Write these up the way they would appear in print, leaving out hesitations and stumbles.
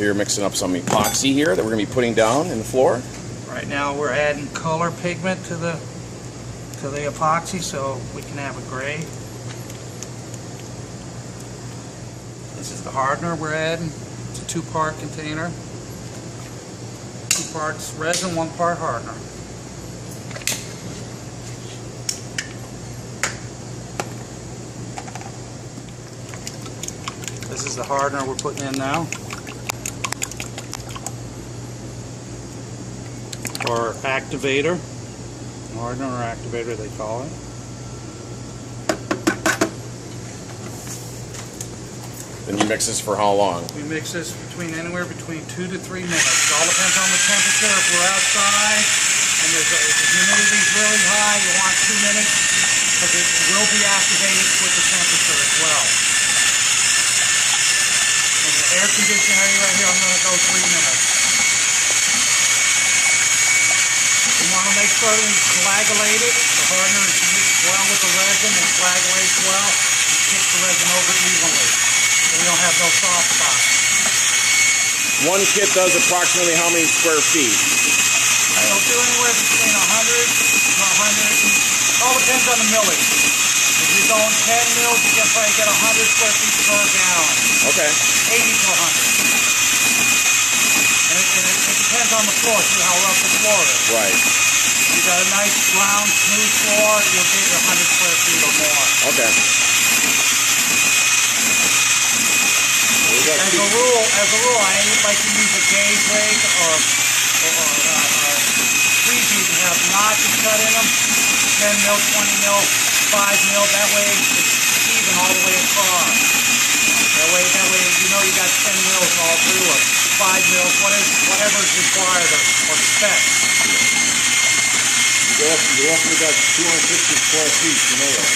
here mixing up some epoxy here that we're going to be putting down in the floor. Right now we're adding color pigment to the epoxy so we can have a gray. This is the hardener we're adding. It's a 2-part container. 2 parts resin, 1 part hardener. This is the hardener we're putting in now. Or activator. Hardener or activator they call it. Then you mix this for how long? We mix this anywhere between 2 to 3 minutes. It all depends on the temperature. If we're outside and if the humidity is really high, you want 2 minutes because it will be activated with the temperature as well. In the air conditioning area right here, I'm going to go 3 minutes. You want to make sure that it's coagulated. The hardener is mixed well with the resin and coagulates well. And kicks the resin over evenly. We don't have no soft spots. One kit does approximately how many square feet? It'll do anywhere between 100 to 100. All depends on the millage. If you're going 10 mils, you can probably get 100 square feet per gallon. Okay. 80 to 100. And it depends on the floor, see how rough the floor is. Right. If you got a nice round, smooth floor, you'll get your 100 square feet or more. Okay. As a rule, I like to use a gauge rake or squeegee to have notches cut in them, 10 mil, 20 mil, 5 mil. That way it's even all the way across. That way you know you got 10 mils all through it, 5 mils, whatever is required or spec. You roughly got 250 square feet to nail.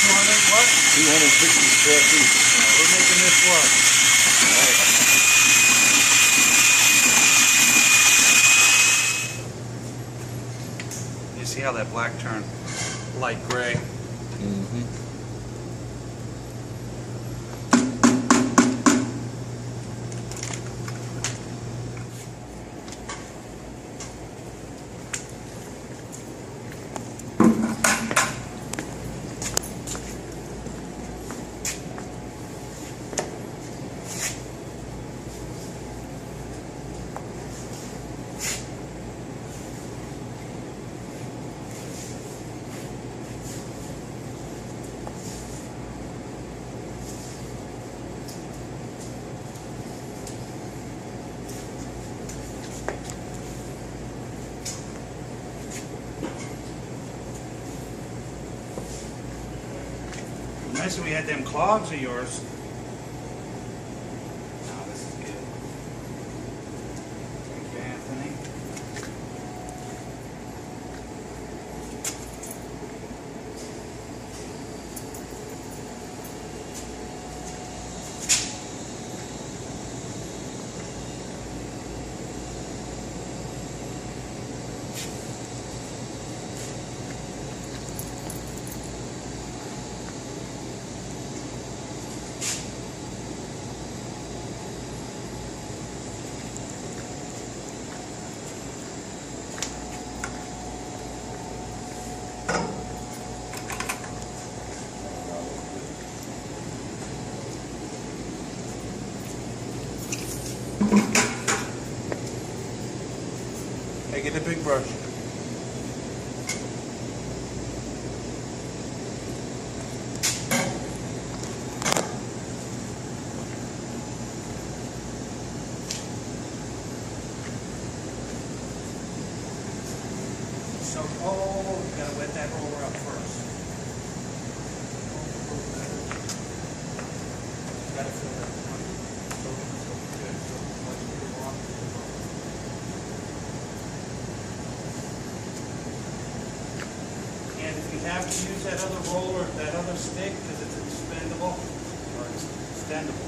200 what? 250 square feet. We're making this work. You see how that black turned light gray? Mm-hmm. Nice that we had them clogs of yours. Oh, this is good. Thank you, Anthony. Hey, get the big brush. So, you gotta wet that roller up first. Gotta fill that. And if you have to use that other roller, that other stick, because it's expendable or extendable.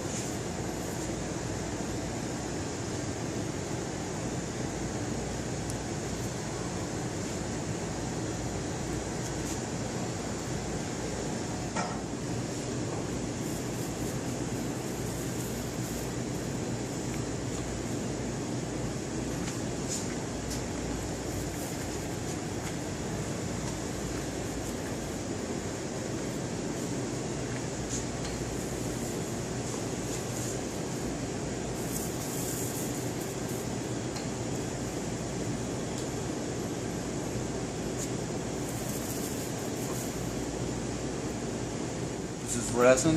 This is resin.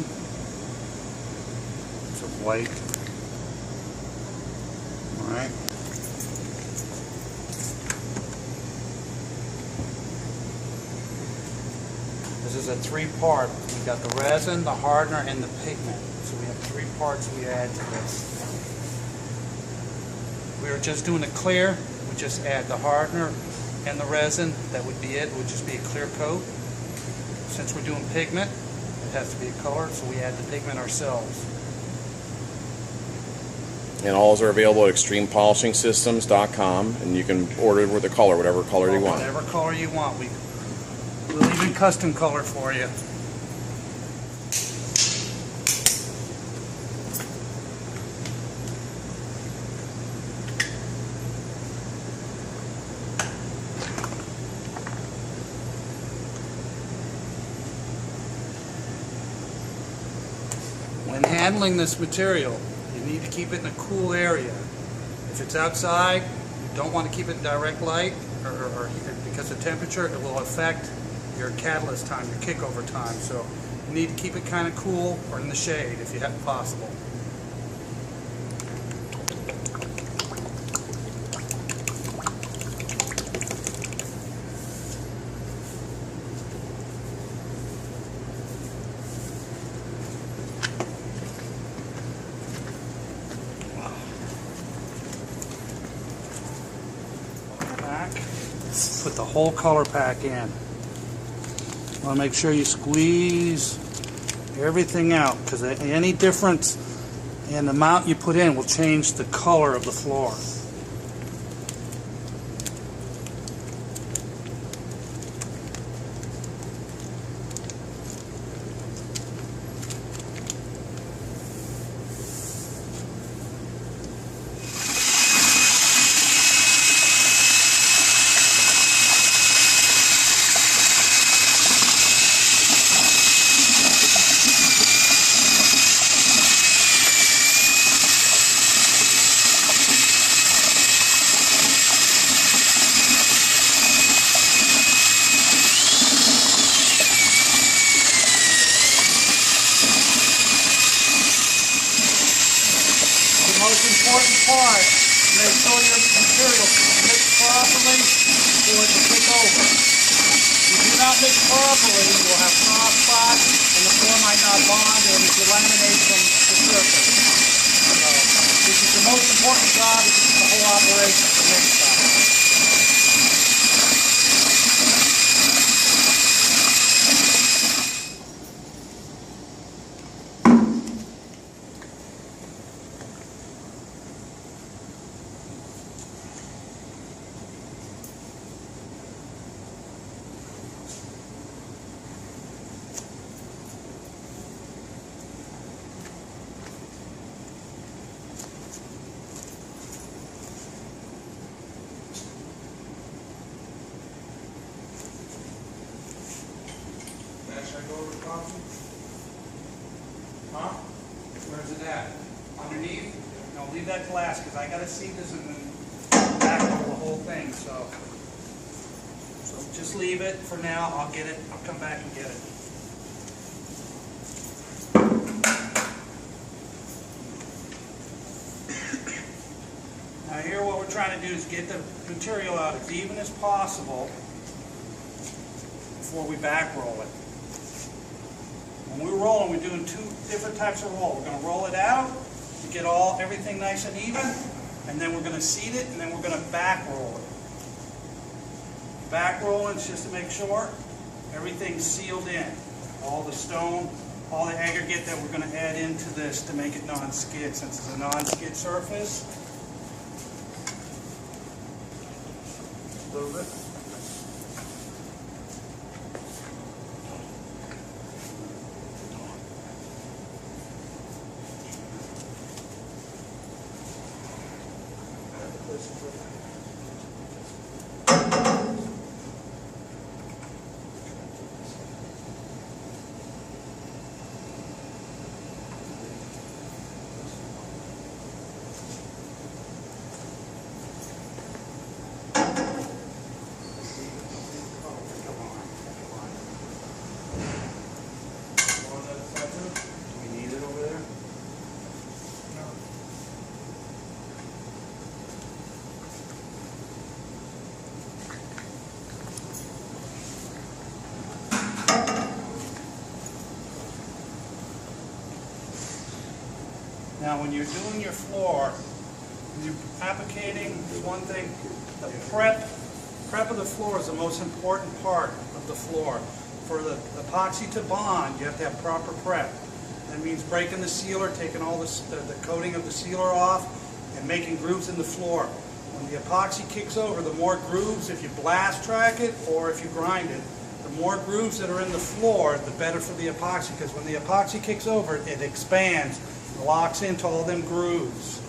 It's a white. Alright. This is a three-part. We got the resin, the hardener, and the pigment. So we have three parts we add to this. We were just doing a clear. We just add the hardener and the resin. That would be it. It would just be a clear coat. Since we're doing pigment, it has to be a color, so we add the pigment ourselves. And all are available at extremepolishingsystems.com, and you can order with the color, whatever color you want. Whatever color you want. We'll even custom color for you. When handling this material, you need to keep it in a cool area. If it's outside, you don't want to keep it in direct light, or because of temperature, it will affect your catalyst time, your kickover time. So you need to keep it kind of cool or in the shade if you have possible. Put the whole color pack in. You want to make sure you squeeze everything out, because any difference in the amount you put in will change the color of the floor. Important part, make sure your material mixed properly so it can kick over. If you do not mix properly, you will have soft spots and the floor might not bond and delaminate from the surface. So this is the most important job in the whole operation, the mix job. Should I go over the coffee? Huh? Where's it at? Underneath? No, leave that glass because I got to see this and then back over the whole thing. So just leave it for now. I'll get it. I'll come back and get it. Now here what we're trying to do is get the material out as even as possible before we back roll it. When we're rolling, we're doing two different types of roll. We're going to roll it out to get everything nice and even, and then we're going to seat it, and then we're going to back roll it. Back rolling is just to make sure everything's sealed in. All the stone, all the aggregate that we're going to add into this to make it non-skid, since it's a non-skid surface. A little bit. when you're doing your floor, when you're applicating one thing, the prep of the floor is the most important part of the floor. For the epoxy to bond, you have to have proper prep. That means breaking the sealer, taking all the coating of the sealer off, and making grooves in the floor. When the epoxy kicks over, the more grooves, if you blast track it or if you grind it, the more grooves that are in the floor, the better for the epoxy, because when the epoxy kicks over, it expands, locks into all them grooves.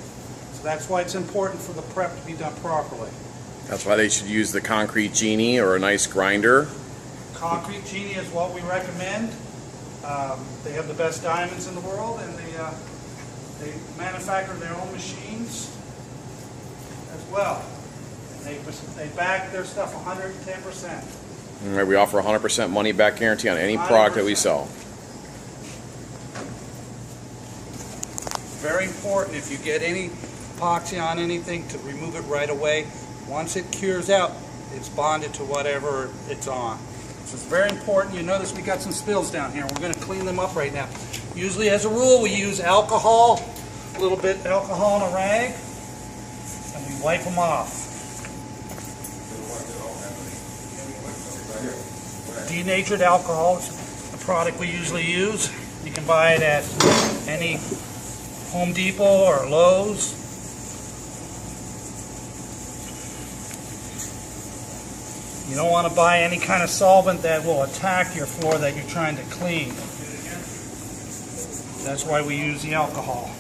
So that's why it's important for the prep to be done properly. That's why they should use the Concrete Genie or a nice grinder. Concrete Genie is what we recommend. They have the best diamonds in the world, and they manufacture their own machines as well. And they back their stuff 110%. All right, we offer 100% money back guarantee on any product that we sell. Very important, if you get any epoxy on anything, to remove it right away. Once it cures out, it's bonded to whatever it's on. So it's very important. You notice we got some spills down here. We're going to clean them up right now. Usually, as a rule, we use alcohol, a little bit of alcohol in a rag, and we wipe them off. Denatured alcohol is the product we usually use. You can buy it at any Home Depot or Lowe's. You don't want to buy any kind of solvent that will attack your floor that you're trying to clean. That's why we use the alcohol.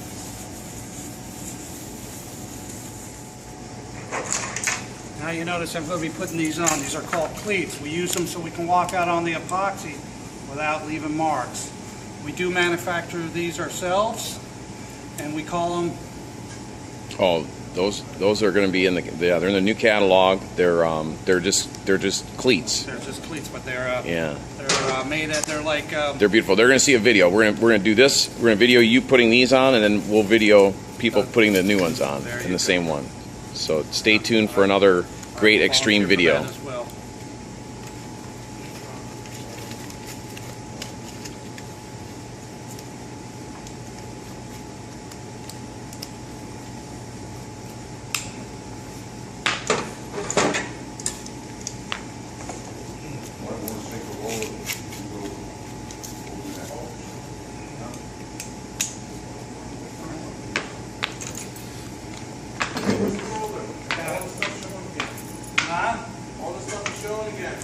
Now you notice I'm going to be putting these on. These are called cleats. We use them so we can walk out on the epoxy without leaving marks. We do manufacture these ourselves, and we call them... Oh, those are going to be in they're in the new catalog. They're just cleats. They're just cleats, but they're made at they're beautiful. They're going to see a video. We're going to do this. We're going to video you putting these on, and then we'll video people putting the new ones on in the same one. So stay tuned for another great extreme video. All the stuff is showing again.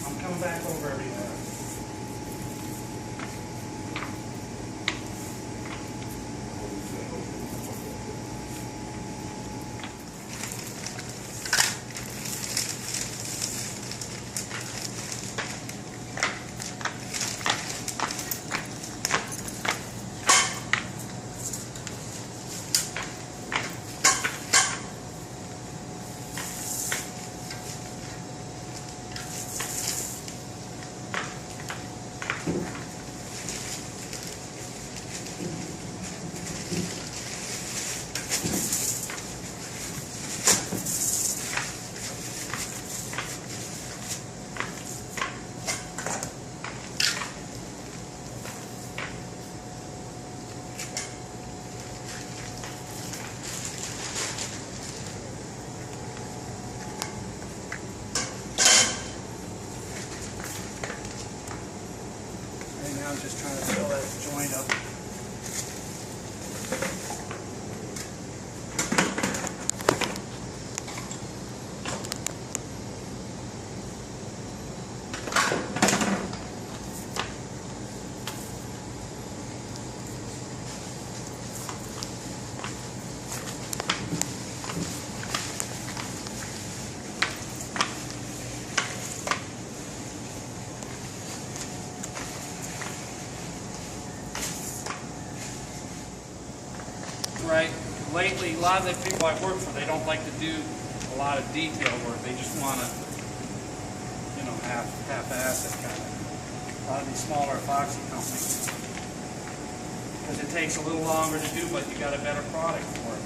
I'm coming back over everything. I'm just trying to fill that joint up. Right. Lately, a lot of the people I work for, they don't like to do a lot of detail work. They just want to, half-ass it kind of. A lot of these smaller epoxy companies, because it takes a little longer to do, but you got a better product for it.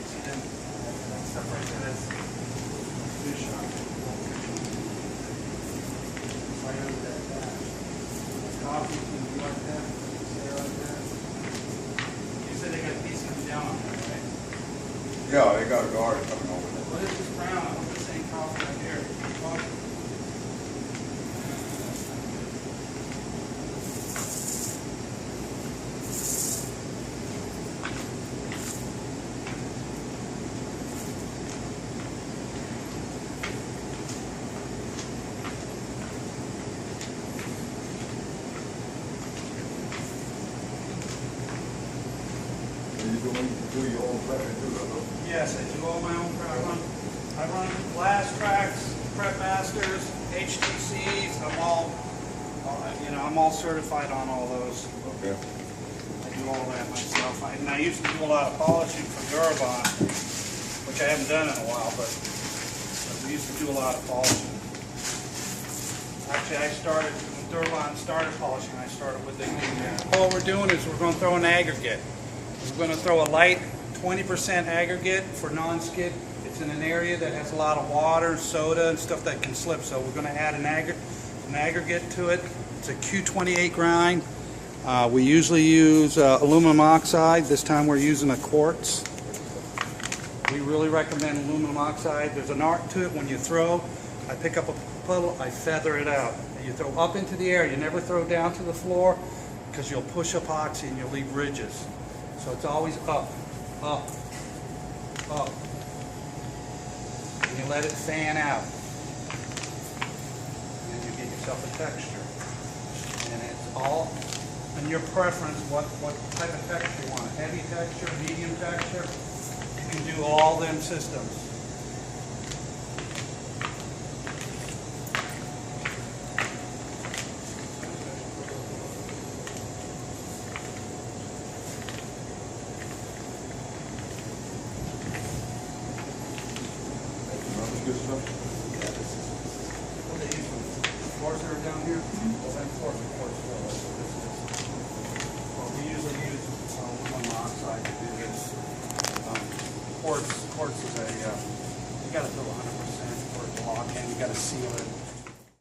See them? That stuff right there, that's fish on it. Right under that patch. Coffee can be like that. Stay like that. Yeah, they got a guard coming over there. What is this brown? I want the same color right here. Do your own prepping too, though? Yes, I do all my own prep. I run glass tracks, prep masters, HTCs. I'm all certified on all those. Okay. I do all that myself. And I used to do a lot of polishing for Durban, which I haven't done in a while, but we used to do a lot of polishing. Actually, I started, when Durban started polishing, I started with the All we're doing is we're going to throw an aggregate. We're going to throw a light 20% aggregate for non-skid. It's in an area that has a lot of water, soda, and stuff that can slip, so we're going to add an aggregate to it. It's a Q28 grind. We usually use aluminum oxide. This time we're using a quartz. We really recommend aluminum oxide. There's an art to it. When you throw, I pick up a puddle, I feather it out. You throw up into the air. You never throw down to the floor because you'll push epoxy and you'll leave ridges. So it's always up, up, up. And you let it fan out. And you get yourself a texture. And it's all in your preference, what type of texture you want. Heavy texture, medium texture. You can do all them systems. Good stuff. Yeah, this is what they use for floors that are down here. Well, then floors are quartz floor. So this is, well, we usually use aluminum oxide to do this. Quartz is a, you got to do 100% for it to lock in. You got to seal it.